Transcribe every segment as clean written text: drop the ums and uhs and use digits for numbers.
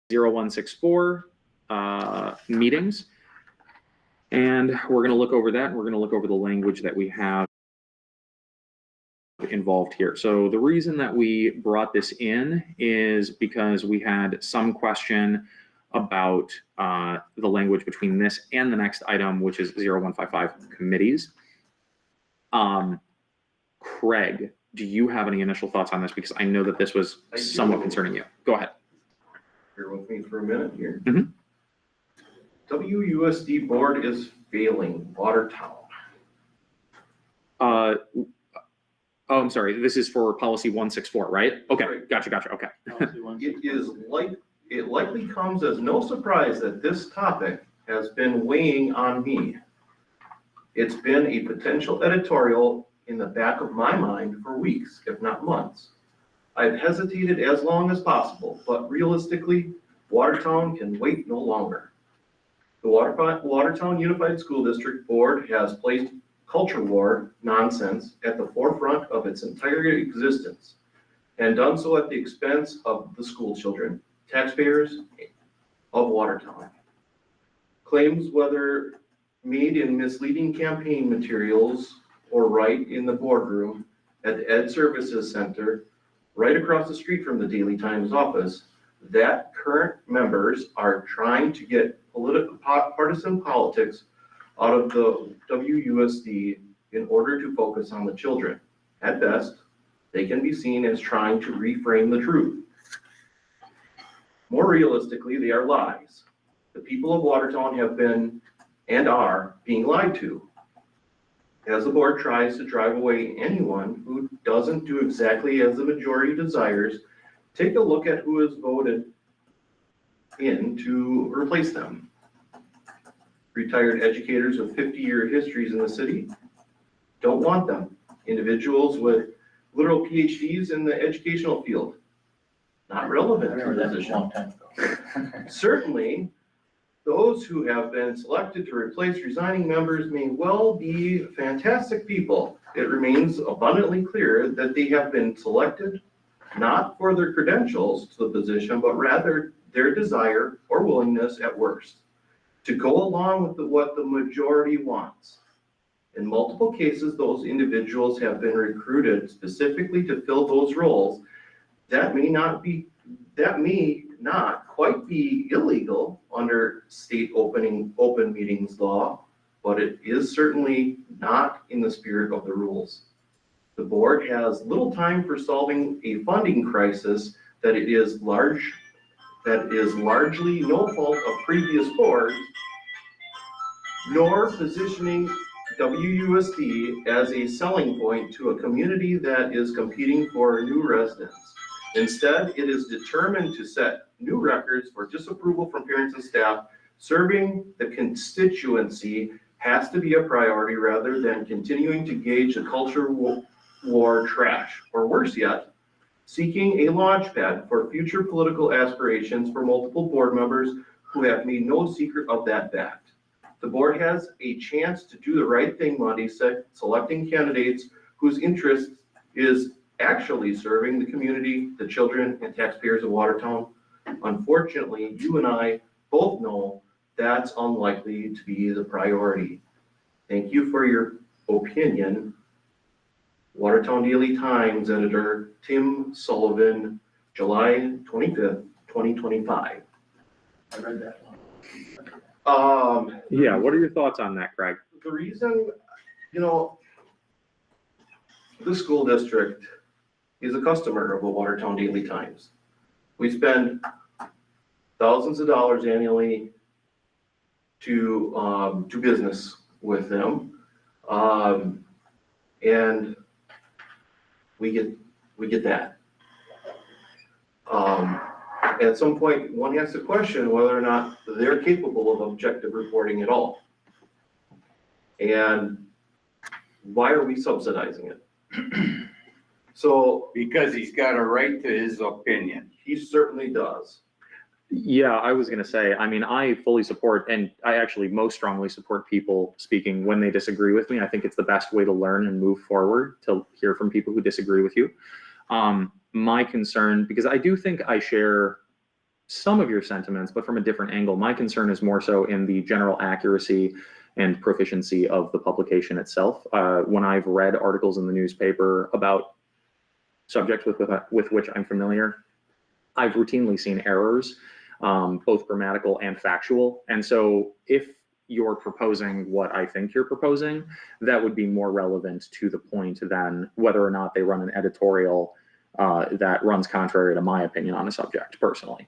0164 meetings. And we're going to look over that, and we're going to look over the language that we have involved here. So the reason that we brought this in is because we had some question about the language between this and the next item, which is 0155 committees. Craig, do you have any initial thoughts on this? Because I know that this was somewhat concerning you. Go ahead. Bear with me for a minute here. Mm-hmm. WUSD board is failing Watertown. Oh, I'm sorry. This is for policy 164, right? Okay, Right. Gotcha. Okay. It likely comes as no surprise that this topic has been weighing on me. It's been a potential editorial in the back of my mind for weeks, if not months. I've hesitated as long as possible, but realistically, Watertown can wait no longer. The Watertown Unified School District Board has placed culture war nonsense at the forefront of its entire existence, and done so at the expense of the school children, taxpayers of Watertown. Claims, whether made in misleading campaign materials or right in the boardroom at the Ed Services Center, right across the street from the Daily Times office, that current members are trying to get partisan politics out of the WUSD in order to focus on the children. At best, they can be seen as trying to reframe the truth. More realistically, they are lies. The people of Watertown have been and are being lied to. As the board tries to drive away anyone who doesn't do exactly as the majority desires, take a look at who has voted in to replace them. Retired educators with 50-year histories in the city don't want them. Individuals with literal PhDs in the educational field, not relevant to the position. Certainly, those who have been selected to replace resigning members may well be fantastic people. It remains abundantly clear that they have been selected not for their credentials to the position, but rather their desire or willingness at worst to go along with what the majority wants. In multiple cases, those individuals have been recruited specifically to fill those roles. That may not quite be illegal under state open meetings law, but it is certainly not in the spirit of the rules. The board has little time for solving a funding crisis that is largely no fault of previous boards, nor positioning WUSD as a selling point to a community that is competing for new residents. Instead, it is determined to set new records for disapproval from parents and staff. Serving the constituency has to be a priority rather than continuing to gauge the culture war trash, or worse yet, seeking a launchpad for future political aspirations for multiple board members who have made no secret of that fact. The board has a chance to do the right thing Monday, selecting candidates whose interest is actually serving the community, the children, and taxpayers of Watertown. Unfortunately, you and I both know that's unlikely to be the priority. Thank you for your opinion. Watertown Daily Times editor Tim Sullivan, July 25th, 2025. I read that one. Yeah, what are your thoughts on that, Craig? The reason, the school district is a customer of the Watertown Daily Times. We spend thousands of dollars annually to do business with them, and we get that. At some point, one has to question whether or not they're capable of objective reporting at all. And why are we subsidizing it? So, because he's got a right to his opinion. He certainly does. Yeah, I was going to say, I mean, I fully support, and I actually most strongly support people speaking when they disagree with me. I think it's the best way to learn and move forward, to hear from people who disagree with you. My concern, because I do think I share some of your sentiments, but from a different angle. My concern is more so in the general accuracy and proficiency of the publication itself. When I've read articles in the newspaper about subjects with which I'm familiar, I've routinely seen errors, both grammatical and factual. And so if you're proposing what I think you're proposing, that would be more relevant to the point than whether or not they run an editorial that runs contrary to my opinion on a subject personally.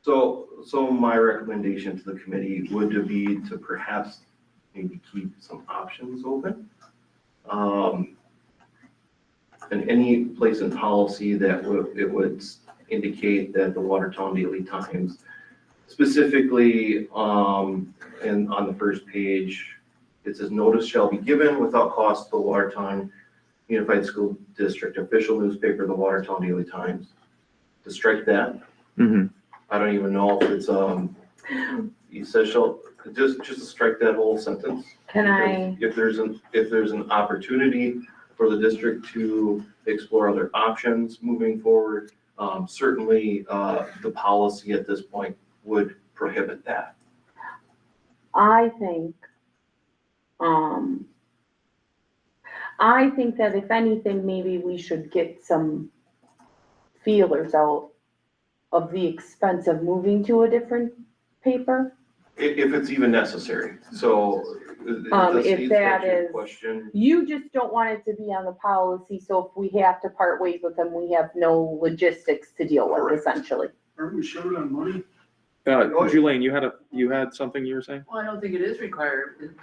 So my recommendation to the committee would be to perhaps maybe keep some options open. And any place in policy that would indicate that the Watertown Daily Times, specifically, and on the first page, it says notice shall be given without cost to the Watertown Unified School District official newspaper, the Watertown Daily Times. To strike that. Mm-hmm. I don't even know if it's, you said shall, just to strike that whole sentence. If there's an opportunity for the district to explore other options moving forward, certainly the policy at this point would prohibit that. I think that if anything, maybe we should get some feelers out of the expense of moving to a different paper. If it's even necessary, so. If that is, question. You just don't want it to be on the policy, so if we have to part ways with them, we have no logistics to deal with, essentially. Aren't we short on money? Julaine, you had something you were saying? Well, I don't think it is required.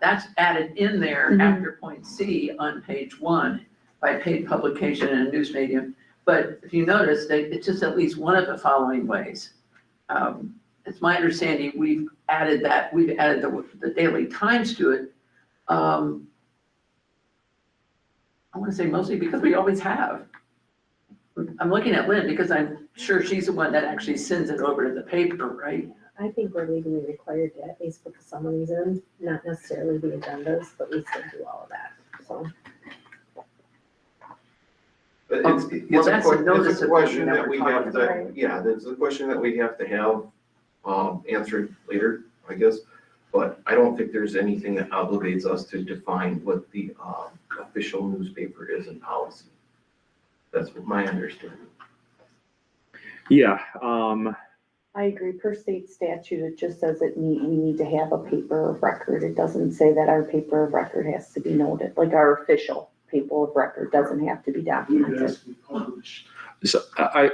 That's added in there Mhm. after point C on page 1 by paid publication in a news medium. But if you notice, it's just at least one of the following ways. It's my understanding we've added the Daily Times to it. I want to say mostly because we always have. I'm looking at Lynn because I'm sure she's the one that actually sends it over to the paper, right? I think we're legally required to at least put the summaries in, not necessarily the agendas, but we still do all of that, so. It's a question that we have to, Right. yeah, there's a question that we have to have answered later, I guess. But I don't think there's anything that obligates us to define what the official newspaper is in policy. That's what my understanding. Yeah. I agree, per state statute, it just says we need to have a paper of record. It doesn't say that our paper of record has to be noted, like our official paper of record doesn't have to be It documented. has to be published. So,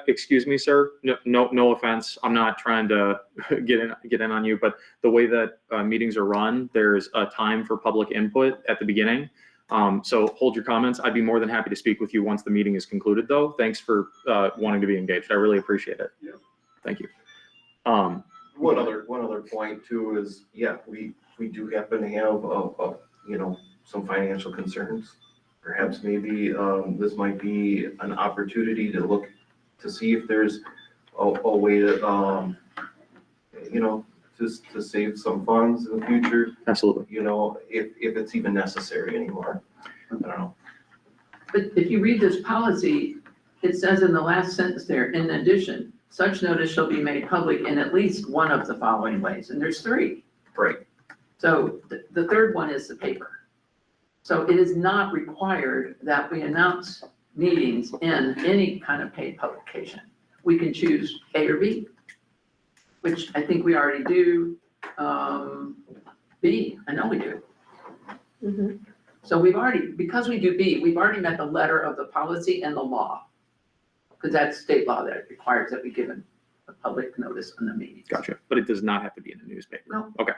excuse me, sir. No offense. I'm not trying to get in on you, but the way that meetings are run, there's a time for public input at the beginning. So hold your comments. I'd be more than happy to speak with you once the meeting is concluded, though. Thanks for wanting to be engaged. I really appreciate it. Yep. Thank you. One other point too is, yeah, we do happen to have some financial concerns. Perhaps maybe this might be an opportunity to look to see if there's a way to to save some funds in the future. Absolutely. If it's even necessary anymore. I don't know. But if you read this policy, it says in the last sentence there, in addition, such notice shall be made public in at least one of the following ways, and there's 3. Right. So the third one is the paper. So it is not required that we announce meetings in any kind of paid publication. We can choose A or B, which I think we already do. B, I know we do. Mhm. So because we do B, we've already met the letter of the policy and the law. Because that's state law that requires that we give a public notice on the meeting. Gotcha. But it does not have to be in a newspaper. No. Okay.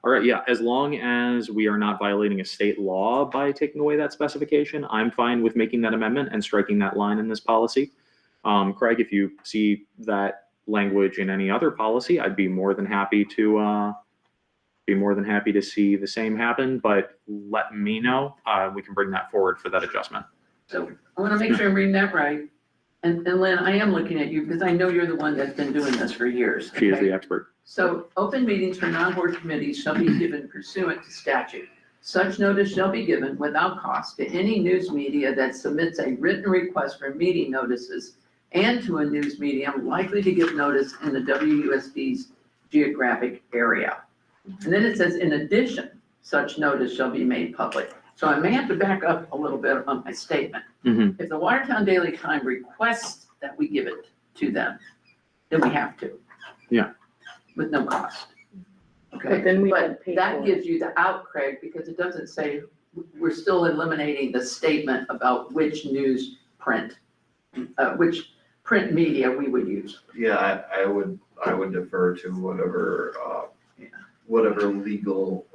All right. Yeah. As long as we are not violating a state law by taking away that specification, I'm fine with making that amendment and striking that line in this policy. Craig, if you see that language in any other policy, I'd be more than happy to see the same happen, but let me know. We can bring that forward for that adjustment. So I want to make sure I'm reading that right. And Lynn, I am looking at you because I know you're the one that's been doing this for years. She is okay? the expert. So open meetings for non-board committees shall be given pursuant to statute. Such notice shall be given without cost to any news media that submits a written request for meeting notices and to a news medium likely to give notice in the WUSD's geographic area. And then it says, in addition, such notice shall be made public. So I may have to back up a little bit on my statement. Mhm. If the Watertown Daily Times requests that we give it to them, then we have to. Yeah. With no cost. Okay, But then we but would pay that for gives you the out, Craig, because it doesn't say, we're still eliminating the statement about which which print media we would use. Yeah, I would defer to whatever, whatever legal,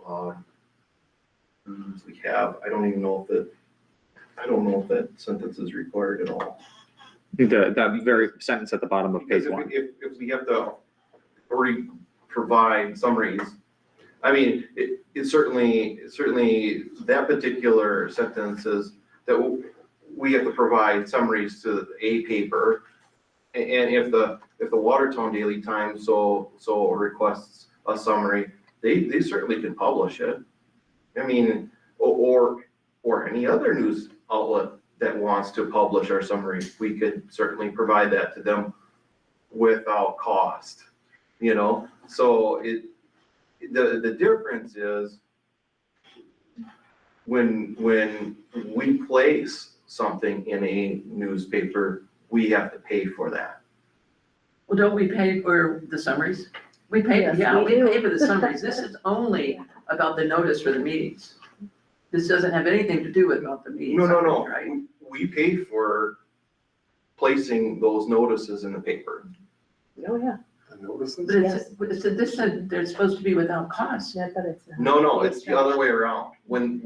rules we have. I don't know if that sentence is required at all. That very sentence at the bottom of page Because one. if we have to already provide summaries, I mean, it certainly, that particular sentence is that we have to provide summaries to a paper. And if the Watertown Daily Times so requests a summary, they certainly can publish it. I mean, or any other news outlet that wants to publish our summary, we could certainly provide that to them without cost, you know? So the difference is when we place something in a newspaper, we have to pay for that. Well, don't we pay for the summaries? We pay, Yes, yeah, we we do. pay for the summaries. This is only about the notice for the meetings. This doesn't have anything to do with about the meetings. No, Right? we pay for placing those notices in the paper. Oh, yeah, But this said they're supposed to be without cost. yeah, but it's not. No, it's the other way around. When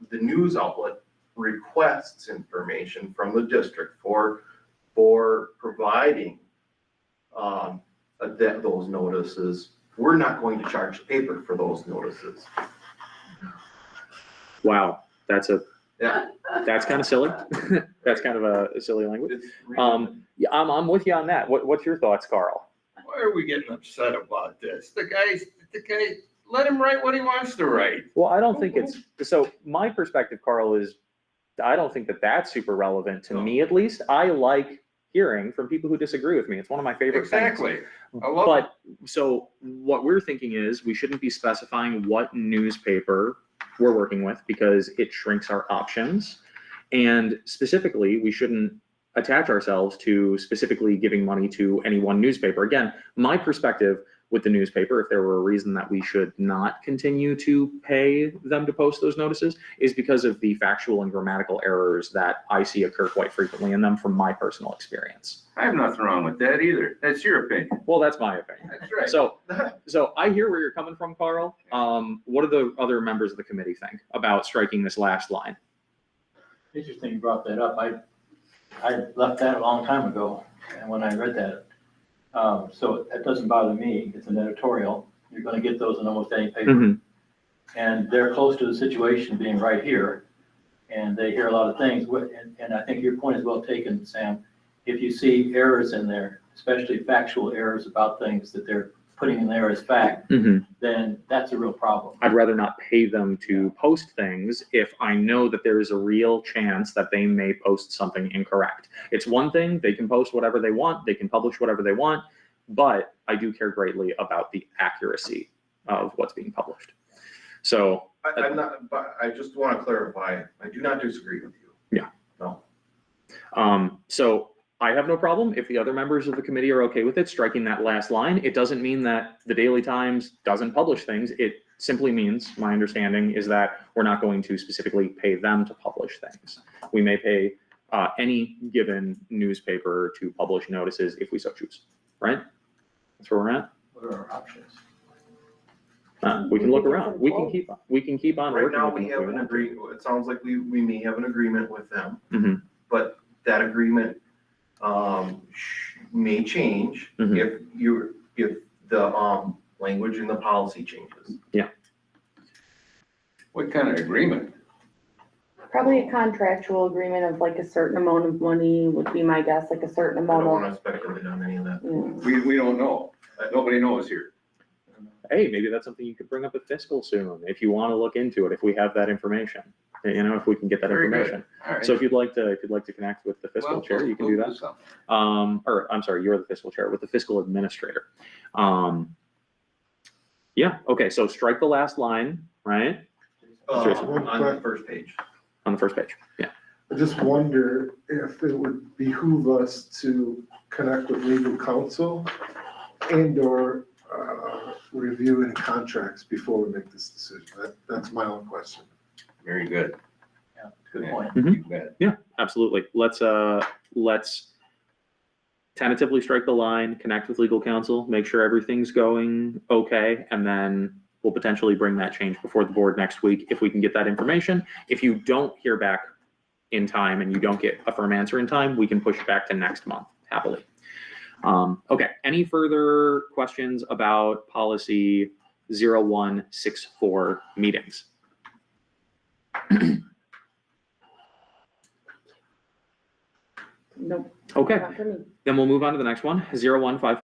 the news outlet requests information from the district for providing those notices, we're not going to charge the paper for those notices. Wow, that's Yeah. kind of silly. That's kind of a silly language. It's Yeah, I'm with you on that. What's your thoughts, Carl? Why are we getting upset about this? The guy, let him write what he wants to write. Well, I don't think it's, so my perspective, Carl, is I don't think that that's super relevant to me, at least. I like hearing from people who disagree with me. It's one of my favorite things. Exactly. I love it. But, so what we're thinking is we shouldn't be specifying what newspaper we're working with because it shrinks our options. And specifically, we shouldn't attach ourselves to specifically giving money to any one newspaper. Again, my perspective with the newspaper, if there were a reason that we should not continue to pay them to post those notices, is because of the factual and grammatical errors that I see occur quite frequently in them from my personal experience. I have nothing wrong with that either. That's your opinion. Well, that's my opinion. That's right. So I hear where you're coming from, Carl. What do the other members of the committee think about striking this last line? Interesting you brought that up. I left that a long time ago, and when I read that, so that doesn't bother me. It's an editorial. You're gonna get those in almost any paper. Mhm. And they're close to the situation being right here, and they hear a lot of things. And I think your point is well taken, Sam. If you see errors in there, especially factual errors about things that they're putting in there as fact, Mhm. then that's a real problem. I'd rather not pay them to post things if I know that there is a real chance that they may post something incorrect. It's one thing, they can post whatever they want, they can publish whatever they want, but I do care greatly about the accuracy of what's being published. So, I'm not, but I just want to clarify, I do not disagree with you. Yeah. No. so I have no problem if the other members of the committee are okay with it, striking that last line. It doesn't mean that the Daily Times doesn't publish things. It simply means, my understanding is that we're not going to specifically pay them to publish things. We may pay any given newspaper to publish notices if we so choose, right? That's where we're at. What are our options? We can look around. We can keep on Right working now, with we them if have an want to. agreement, it sounds like we may have an agreement with them. Mhm. But that agreement may change Mhm. if the language in the policy changes. What kind of agreement? Probably a contractual agreement of like a certain amount of money would be my guess, like a certain I don't amount want to speculate on any of that. of. We don't know. Nobody knows here. Hey, maybe that's something you could bring up at fiscal soon, if you want to look into it, if we have that information. you know, if we can get that Very good. information. All right. So if you'd like to connect with the fiscal Well, chair, you can we'll do that. something. Or I'm sorry, you're the fiscal chair, with the fiscal administrator. Yeah, okay, so strike the last line, right? On the first page. On the first page, yeah. I just wonder if it would behoove us to connect with legal counsel and or review any contracts before we make this decision. That's my own question. Very good. Yeah, good point. Mhm. You bet. Yeah, absolutely. Let's tentatively strike the line, connect with legal counsel, make sure everything's going okay, and then we'll potentially bring that change before the board next week if we can get that information. If you don't hear back in time and you don't get a firm answer in time, we can push it back to next month happily. Okay, any further questions about policy 0164 meetings? Nope. Okay, Not for me. then we'll move on to the next one, 0155.